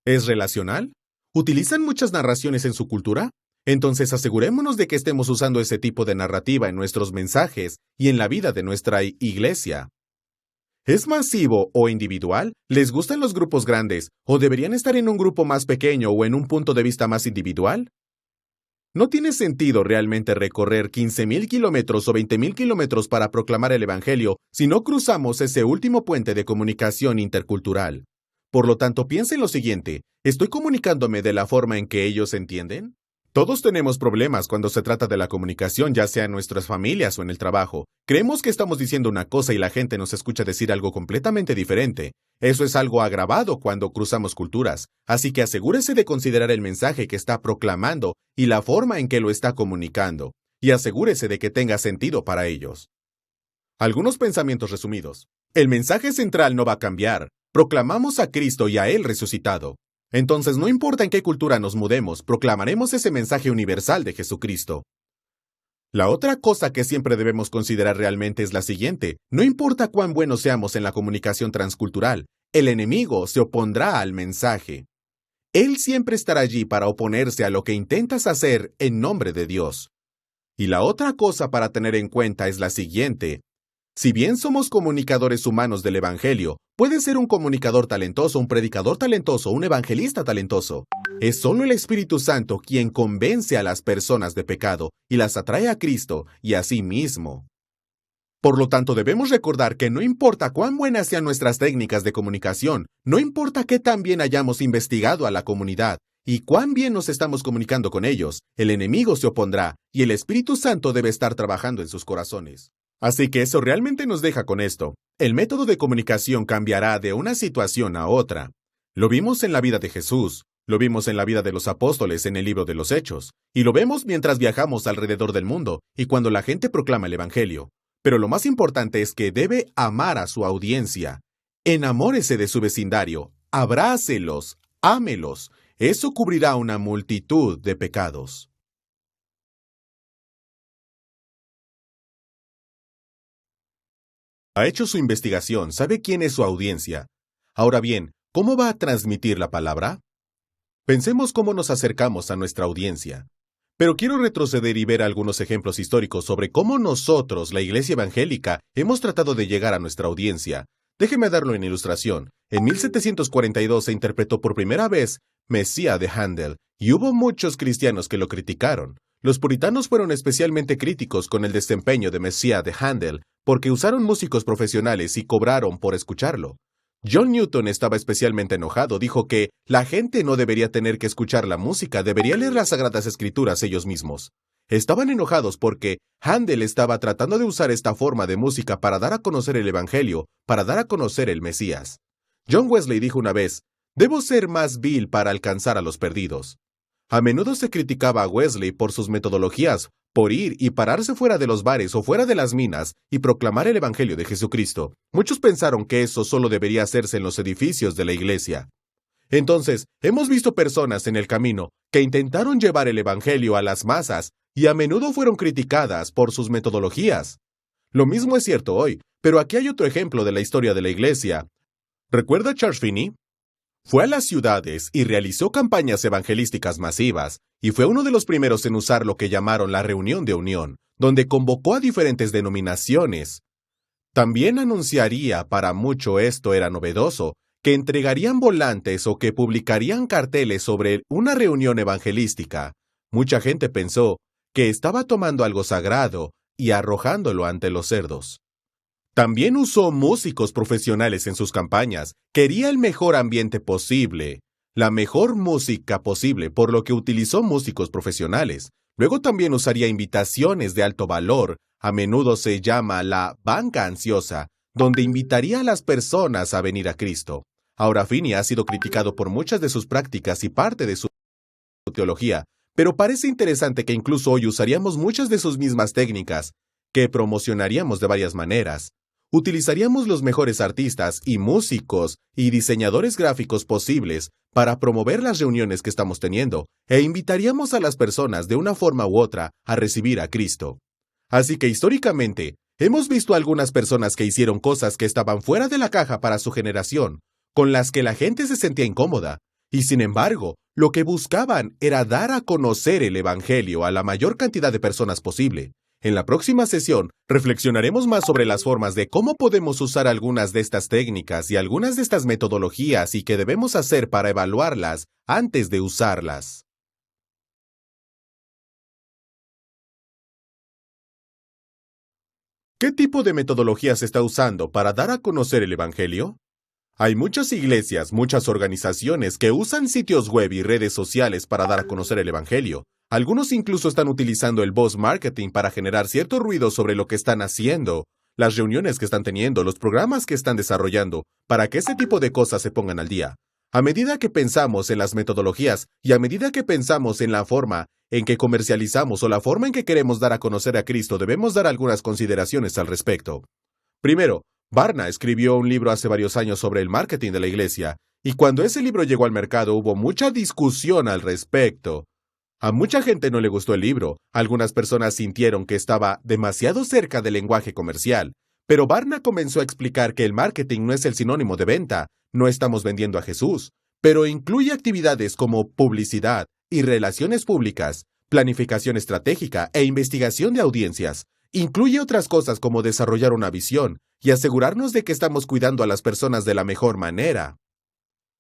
¿Es relacional? ¿Utilizan muchas narraciones en su cultura? Entonces asegurémonos de que estemos usando ese tipo de narrativa en nuestros mensajes y en la vida de nuestra iglesia. ¿Es masivo o individual? ¿Les gustan los grupos grandes o deberían estar en un grupo más pequeño o en un punto de vista más individual? No tiene sentido realmente recorrer 15,000 kilómetros o 20,000 kilómetros para proclamar el Evangelio si no cruzamos ese último puente de comunicación intercultural. Por lo tanto, piensa en lo siguiente, ¿estoy comunicándome de la forma en que ellos entienden? Todos tenemos problemas cuando se trata de la comunicación, ya sea en nuestras familias o en el trabajo. Creemos que estamos diciendo una cosa y la gente nos escucha decir algo completamente diferente. Eso es algo agravado cuando cruzamos culturas, así que asegúrese de considerar el mensaje que está proclamando y la forma en que lo está comunicando, y asegúrese de que tenga sentido para ellos. Algunos pensamientos resumidos. El mensaje central no va a cambiar. Proclamamos a Cristo y a Él resucitado. Entonces, no importa en qué cultura nos mudemos, proclamaremos ese mensaje universal de Jesucristo. La otra cosa que siempre debemos considerar realmente es la siguiente. No importa cuán buenos seamos en la comunicación transcultural, el enemigo se opondrá al mensaje. Él siempre estará allí para oponerse a lo que intentas hacer en nombre de Dios. Y la otra cosa para tener en cuenta es la siguiente. Si bien somos comunicadores humanos del Evangelio, puede ser un comunicador talentoso, un predicador talentoso, un evangelista talentoso. Es solo el Espíritu Santo quien convence a las personas de pecado y las atrae a Cristo y a sí mismo. Por lo tanto, debemos recordar que no importa cuán buenas sean nuestras técnicas de comunicación, no importa qué tan bien hayamos investigado a la comunidad, y cuán bien nos estamos comunicando con ellos, el enemigo se opondrá y el Espíritu Santo debe estar trabajando en sus corazones. Así que eso realmente nos deja con esto. El método de comunicación cambiará de una situación a otra. Lo vimos en la vida de Jesús, lo vimos en la vida de los apóstoles en el libro de los Hechos, y lo vemos mientras viajamos alrededor del mundo y cuando la gente proclama el Evangelio. Pero lo más importante es que debe amar a su audiencia. Enamórese de su vecindario, abrácelos, ámelos. Eso cubrirá una multitud de pecados. Ha hecho su investigación, sabe quién es su audiencia. Ahora bien, ¿cómo va a transmitir la palabra? Pensemos cómo nos acercamos a nuestra audiencia. Pero quiero retroceder y ver algunos ejemplos históricos sobre cómo nosotros, la Iglesia Evangélica, hemos tratado de llegar a nuestra audiencia. Déjeme darlo en ilustración. En 1742 se interpretó por primera vez Mesías de Handel, y hubo muchos cristianos que lo criticaron. Los puritanos fueron especialmente críticos con el desempeño de Mesías de Handel, porque usaron músicos profesionales y cobraron por escucharlo. John Newton estaba especialmente enojado, dijo que la gente no debería tener que escuchar la música, debería leer las Sagradas Escrituras ellos mismos. Estaban enojados porque Handel estaba tratando de usar esta forma de música para dar a conocer el Evangelio, para dar a conocer el Mesías. John Wesley dijo una vez, «Debo ser más vil para alcanzar a los perdidos». A menudo se criticaba a Wesley por sus metodologías, por ir y pararse fuera de los bares o fuera de las minas y proclamar el Evangelio de Jesucristo. Muchos pensaron que eso solo debería hacerse en los edificios de la iglesia. Entonces, hemos visto personas en el camino que intentaron llevar el Evangelio a las masas y a menudo fueron criticadas por sus metodologías. Lo mismo es cierto hoy, pero aquí hay otro ejemplo de la historia de la iglesia. ¿Recuerda a Charles Finney? Fue a las ciudades y realizó campañas evangelísticas masivas, y fue uno de los primeros en usar lo que llamaron la reunión de unión, donde convocó a diferentes denominaciones. También anunciaría, para mucho esto era novedoso, que entregarían volantes o que publicarían carteles sobre una reunión evangelística. Mucha gente pensó que estaba tomando algo sagrado y arrojándolo ante los cerdos. También usó músicos profesionales en sus campañas. Quería el mejor ambiente posible, la mejor música posible, por lo que utilizó músicos profesionales. Luego también usaría invitaciones de alto valor, a menudo se llama la banca ansiosa, donde invitaría a las personas a venir a Cristo. Ahora Finney ha sido criticado por muchas de sus prácticas y parte de su teología, pero parece interesante que incluso hoy usaríamos muchas de sus mismas técnicas, que promocionaríamos de varias maneras. Utilizaríamos los mejores artistas y músicos y diseñadores gráficos posibles para promover las reuniones que estamos teniendo e invitaríamos a las personas de una forma u otra a recibir a Cristo. Así que históricamente, hemos visto algunas personas que hicieron cosas que estaban fuera de la caja para su generación, con las que la gente se sentía incómoda, y sin embargo, lo que buscaban era dar a conocer el Evangelio a la mayor cantidad de personas posible. En la próxima sesión, reflexionaremos más sobre las formas de cómo podemos usar algunas de estas técnicas y algunas de estas metodologías y qué debemos hacer para evaluarlas antes de usarlas. ¿Qué tipo de metodología se está usando para dar a conocer el Evangelio? Hay muchas iglesias, muchas organizaciones que usan sitios web y redes sociales para dar a conocer el Evangelio. Algunos incluso están utilizando el buzz marketing para generar cierto ruido sobre lo que están haciendo, las reuniones que están teniendo, los programas que están desarrollando, para que ese tipo de cosas se pongan al día. A medida que pensamos en las metodologías y a medida que pensamos en la forma en que comercializamos o la forma en que queremos dar a conocer a Cristo, debemos dar algunas consideraciones al respecto. Primero, Barna escribió un libro hace varios años sobre el marketing de la iglesia, y cuando ese libro llegó al mercado hubo mucha discusión al respecto. A mucha gente no le gustó el libro, algunas personas sintieron que estaba demasiado cerca del lenguaje comercial, pero Barna comenzó a explicar que el marketing no es el sinónimo de venta, no estamos vendiendo a Jesús, pero incluye actividades como publicidad y relaciones públicas, planificación estratégica e investigación de audiencias. Incluye otras cosas como desarrollar una visión y asegurarnos de que estamos cuidando a las personas de la mejor manera.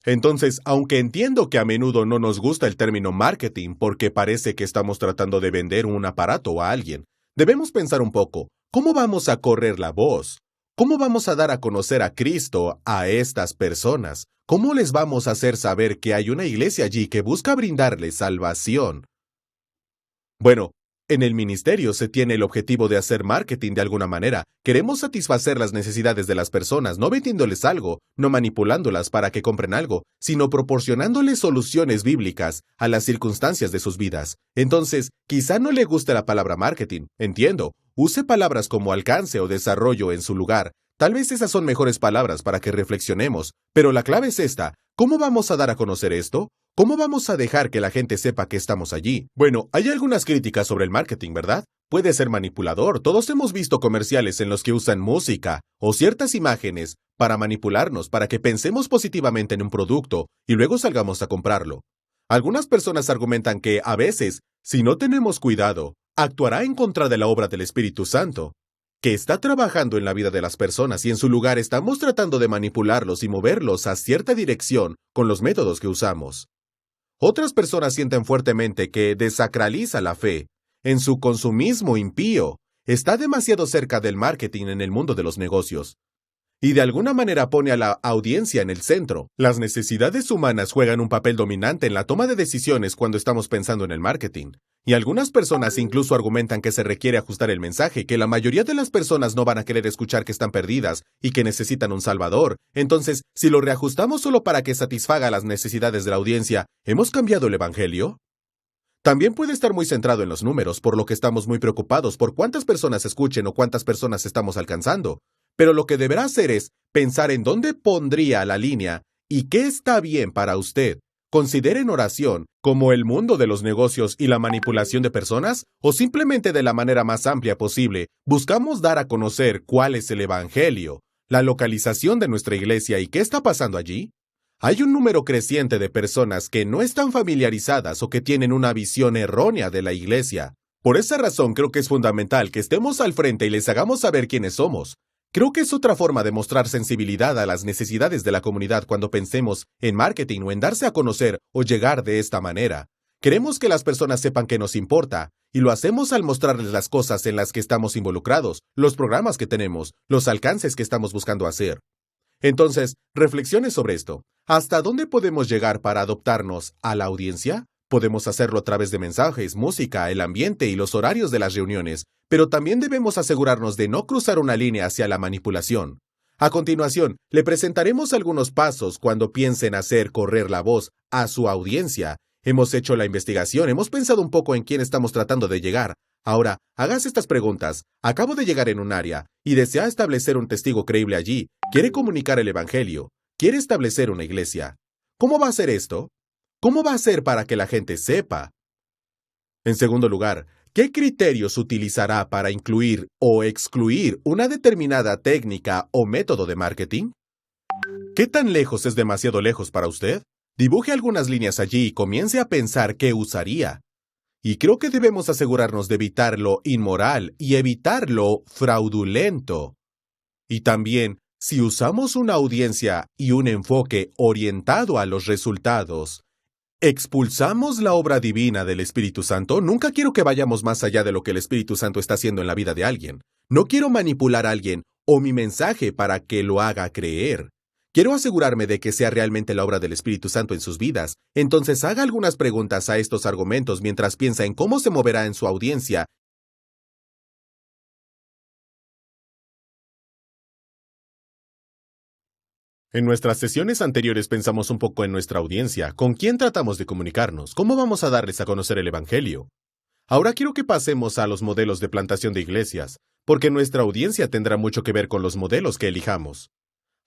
Entonces, aunque entiendo que a menudo no nos gusta el término marketing porque parece que estamos tratando de vender un aparato a alguien, debemos pensar un poco, ¿cómo vamos a correr la voz? ¿Cómo vamos a dar a conocer a Cristo a estas personas? ¿Cómo les vamos a hacer saber que hay una iglesia allí que busca brindarles salvación? Bueno, en el ministerio se tiene el objetivo de hacer marketing de alguna manera. Queremos satisfacer las necesidades de las personas, no vendiéndoles algo, no manipulándolas para que compren algo, sino proporcionándoles soluciones bíblicas a las circunstancias de sus vidas. Entonces, quizá no le guste la palabra marketing, entiendo. Use palabras como alcance o desarrollo en su lugar. Tal vez esas son mejores palabras para que reflexionemos, pero la clave es esta. ¿Cómo vamos a dar a conocer esto? ¿Cómo vamos a dejar que la gente sepa que estamos allí? Bueno, hay algunas críticas sobre el marketing, ¿verdad? Puede ser manipulador. Todos hemos visto comerciales en los que usan música o ciertas imágenes para manipularnos, para que pensemos positivamente en un producto y luego salgamos a comprarlo. Algunas personas argumentan que, a veces, si no tenemos cuidado, actuará en contra de la obra del Espíritu Santo, que está trabajando en la vida de las personas y en su lugar estamos tratando de manipularlos y moverlos a cierta dirección con los métodos que usamos. Otras personas sienten fuertemente que desacraliza la fe. En su consumismo impío, está demasiado cerca del marketing en el mundo de los negocios. Y de alguna manera pone a la audiencia en el centro. Las necesidades humanas juegan un papel dominante en la toma de decisiones cuando estamos pensando en el marketing. Y algunas personas incluso argumentan que se requiere ajustar el mensaje, que la mayoría de las personas no van a querer escuchar que están perdidas y que necesitan un salvador. Entonces, si lo reajustamos solo para que satisfaga las necesidades de la audiencia, ¿hemos cambiado el evangelio? También puede estar muy centrado en los números, por lo que estamos muy preocupados por cuántas personas escuchen o cuántas personas estamos alcanzando. Pero lo que deberá hacer es pensar en dónde pondría la línea y qué está bien para usted. Considere en oración como el mundo de los negocios y la manipulación de personas, o simplemente de la manera más amplia posible, buscamos dar a conocer cuál es el evangelio, la localización de nuestra iglesia y qué está pasando allí. Hay un número creciente de personas que no están familiarizadas o que tienen una visión errónea de la iglesia. Por esa razón creo que es fundamental que estemos al frente y les hagamos saber quiénes somos. Creo que es otra forma de mostrar sensibilidad a las necesidades de la comunidad cuando pensemos en marketing o en darse a conocer o llegar de esta manera. Queremos que las personas sepan que nos importa, y lo hacemos al mostrarles las cosas en las que estamos involucrados, los programas que tenemos, los alcances que estamos buscando hacer. Entonces, reflexione sobre esto. ¿Hasta dónde podemos llegar para adoptarnos a la audiencia? Podemos hacerlo a través de mensajes, música, el ambiente y los horarios de las reuniones, pero también debemos asegurarnos de no cruzar una línea hacia la manipulación. A continuación, le presentaremos algunos pasos cuando piensen hacer correr la voz a su audiencia. Hemos hecho la investigación, hemos pensado un poco en quién estamos tratando de llegar. Ahora, hágase estas preguntas. Acabo de llegar en un área y desea establecer un testigo creíble allí. Quiere comunicar el evangelio. Quiere establecer una iglesia. ¿Cómo va a hacer esto? ¿Cómo va a ser para que la gente sepa? En segundo lugar, ¿qué criterios utilizará para incluir o excluir una determinada técnica o método de marketing? ¿Qué tan lejos es demasiado lejos para usted? Dibuje algunas líneas allí y comience a pensar qué usaría. Y creo que debemos asegurarnos de evitar lo inmoral y evitar lo fraudulento. Y también, si usamos una audiencia y un enfoque orientado a los resultados, ¿expulsamos la obra divina del Espíritu Santo? Nunca quiero que vayamos más allá de lo que el Espíritu Santo está haciendo en la vida de alguien. No quiero manipular a alguien o mi mensaje para que lo haga creer. Quiero asegurarme de que sea realmente la obra del Espíritu Santo en sus vidas. Entonces haga algunas preguntas a estos argumentos mientras piensa en cómo se moverá en su audiencia. En nuestras sesiones anteriores pensamos un poco en nuestra audiencia, con quién tratamos de comunicarnos, cómo vamos a darles a conocer el Evangelio. Ahora quiero que pasemos a los modelos de plantación de iglesias, porque nuestra audiencia tendrá mucho que ver con los modelos que elijamos.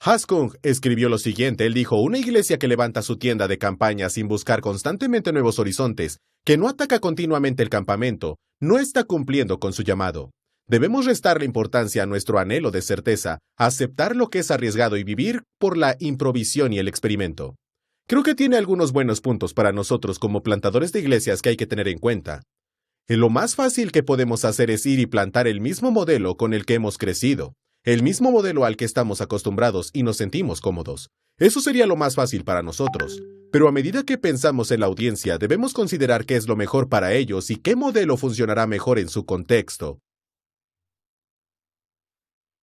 Haskung escribió lo siguiente, él dijo, una iglesia que levanta su tienda de campaña sin buscar constantemente nuevos horizontes, que no ataca continuamente el campamento, no está cumpliendo con su llamado. Debemos restarle importancia a nuestro anhelo de certeza, aceptar lo que es arriesgado y vivir por la improvisión y el experimento. Creo que tiene algunos buenos puntos para nosotros como plantadores de iglesias que hay que tener en cuenta. Lo más fácil que podemos hacer es ir y plantar el mismo modelo con el que hemos crecido, el mismo modelo al que estamos acostumbrados y nos sentimos cómodos. Eso sería lo más fácil para nosotros. Pero a medida que pensamos en la audiencia, debemos considerar qué es lo mejor para ellos y qué modelo funcionará mejor en su contexto.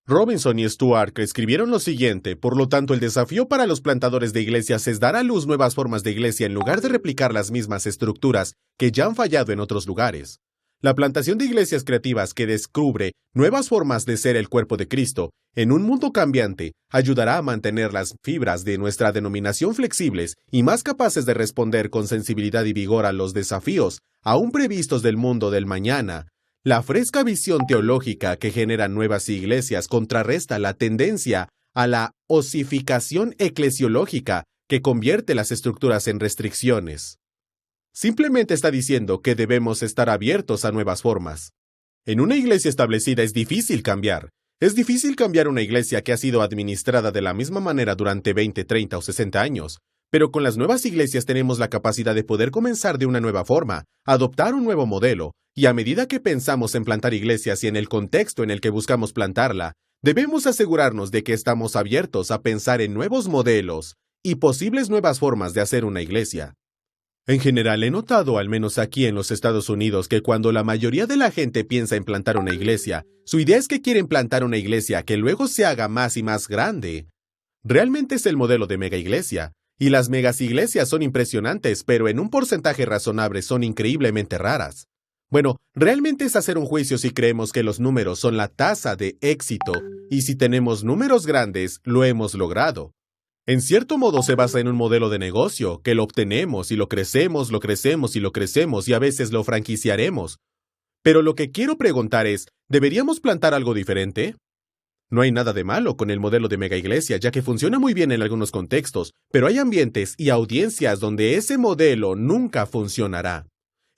Robinson y Stuart escribieron lo siguiente: por lo tanto, el desafío para los plantadores de iglesias es dar a luz nuevas formas de iglesia en lugar de replicar las mismas estructuras que ya han fallado en otros lugares. La plantación de iglesias creativas que descubre nuevas formas de ser el cuerpo de Cristo en un mundo cambiante ayudará a mantener las fibras de nuestra denominación flexibles y más capaces de responder con sensibilidad y vigor a los desafíos aún previstos del mundo del mañana. La fresca visión teológica que generan nuevas iglesias contrarresta la tendencia a la osificación eclesiológica que convierte las estructuras en restricciones. Simplemente está diciendo que debemos estar abiertos a nuevas formas. En una iglesia establecida es difícil cambiar. Es difícil cambiar una iglesia que ha sido administrada de la misma manera durante 20, 30 o 60 años. Pero con las nuevas iglesias tenemos la capacidad de poder comenzar de una nueva forma, adoptar un nuevo modelo, y a medida que pensamos en plantar iglesias y en el contexto en el que buscamos plantarla, debemos asegurarnos de que estamos abiertos a pensar en nuevos modelos y posibles nuevas formas de hacer una iglesia. En general, he notado, al menos aquí en los Estados Unidos, que cuando la mayoría de la gente piensa en plantar una iglesia, su idea es que quieren plantar una iglesia que luego se haga más y más grande. Realmente es el modelo de mega iglesia, y las megas iglesias son impresionantes, pero en un porcentaje razonable son increíblemente raras. Bueno, realmente es hacer un juicio si creemos que los números son la tasa de éxito, y si tenemos números grandes, lo hemos logrado. En cierto modo se basa en un modelo de negocio, que lo obtenemos y lo crecemos y a veces lo franquiciaremos. Pero lo que quiero preguntar es, ¿deberíamos plantar algo diferente? No hay nada de malo con el modelo de mega iglesia, ya que funciona muy bien en algunos contextos, pero hay ambientes y audiencias donde ese modelo nunca funcionará.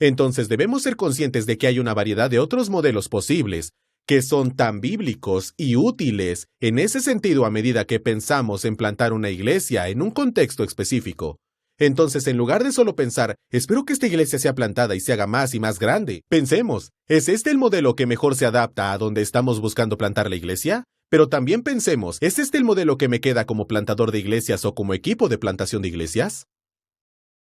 Entonces debemos ser conscientes de que hay una variedad de otros modelos posibles, que son tan bíblicos y útiles en ese sentido a medida que pensamos en plantar una iglesia en un contexto específico. Entonces, en lugar de solo pensar, espero que esta iglesia sea plantada y se haga más y más grande, pensemos, ¿es este el modelo que mejor se adapta a donde estamos buscando plantar la iglesia? Pero también pensemos, ¿es este el modelo que me queda como plantador de iglesias o como equipo de plantación de iglesias?